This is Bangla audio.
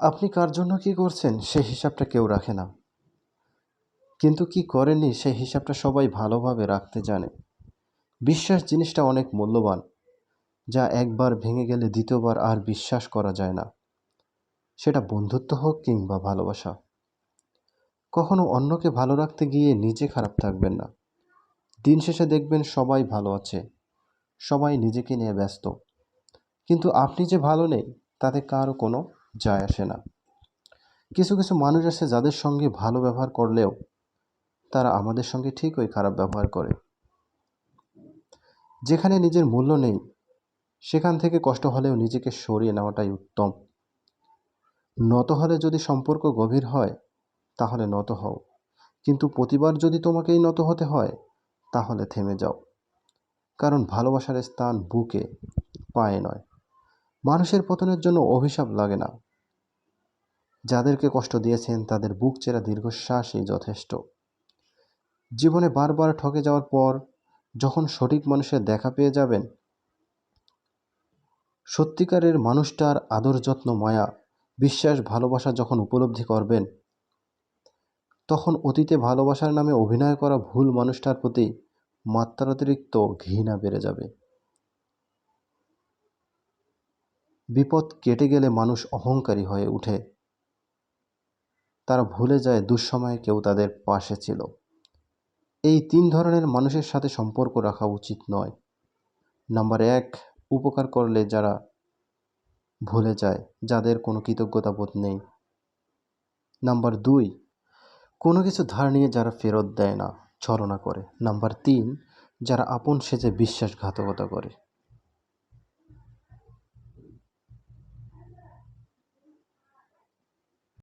আপনি কার জন্য কী করছেন সেই হিসাবটা কেউ রাখে না, কিন্তু কি করেননি সেই হিসাবটা সবাই ভালোভাবে রাখতে জানে। বিশ্বাস জিনিসটা অনেক মূল্যবান, যা একবার ভেঙে গেলে দ্বিতীয়বার আর বিশ্বাস করা যায় না। সেটা বন্ধুত্ব হোক কিংবা ভালোবাসা। কখনো অন্যকে ভালো রাখতে গিয়ে নিজে খারাপ থাকবেন না। দিন শেষে দেখবেন সবাই ভালো আছে, সবাই নিজেকে নিয়ে ব্যস্ত, কিন্তু আপনি যে ভালো নেই তাতে কারও কোনো যায় আসে না। কিছু কিছু মানুষ আছে যাদের সঙ্গে ভালো ব্যবহার করলেও তারা আমাদের সঙ্গে ঠিকই খারাপ ব্যবহার করে। যেখানে নিজের মূল্য নেই সেখান থেকে কষ্ট হলেও নিজেকে সরিয়ে নেওয়াটাই উত্তম। নত হলে যদি সম্পর্ক গভীর হয় তাহলে নত হও, কিন্তু প্রতিবার যদি তোমাকেই নত হতে হয় তাহলে থেমে যাও। কারণ ভালোবাসার স্থান বুকে, পায়ে নয়। মানুষের পতনের জন্য অভিশাপ লাগে না। যাদেরকে কষ্ট দিয়েছেন তাদের বুক চেরা দীর্ঘশ্বাসই যথেষ্ট। জীবনে বারবার ঠকে যাওয়ার পর যখন সঠিক মানুষের দেখা পেয়ে যাবেন, সত্যিকারের মানুষটার আদর যত্ন মায়া বিশ্বাস ভালোবাসা যখন উপলব্ধি করবেন, তখন অতীতে ভালোবাসার নামে অভিনয় করা ভুল মানুষটার প্রতি মাত্রাতিরিক্ত ঘৃণা বেড়ে যাবে। বিপদ কেটে গেলে মানুষ অহংকারী হয়ে ওঠে। তারা ভুলে যায় দুঃসময়ে কেউ তাদের পাশে ছিল। এই 3 ধরনের মানুষের সাথে সম্পর্ক রাখা উচিত নয়। নাম্বার 1, উপকার করলে যারা ভুলে যায়, যাদের কোনো কৃতজ্ঞতাবোধ নেই। নাম্বার 2, কোনো কিছু ধার নিয়ে যারা ফেরত দেয় না, ছলনা করে। নাম্বার 3, যারা আপন সেজে বিশ্বাসঘাতকতা করে।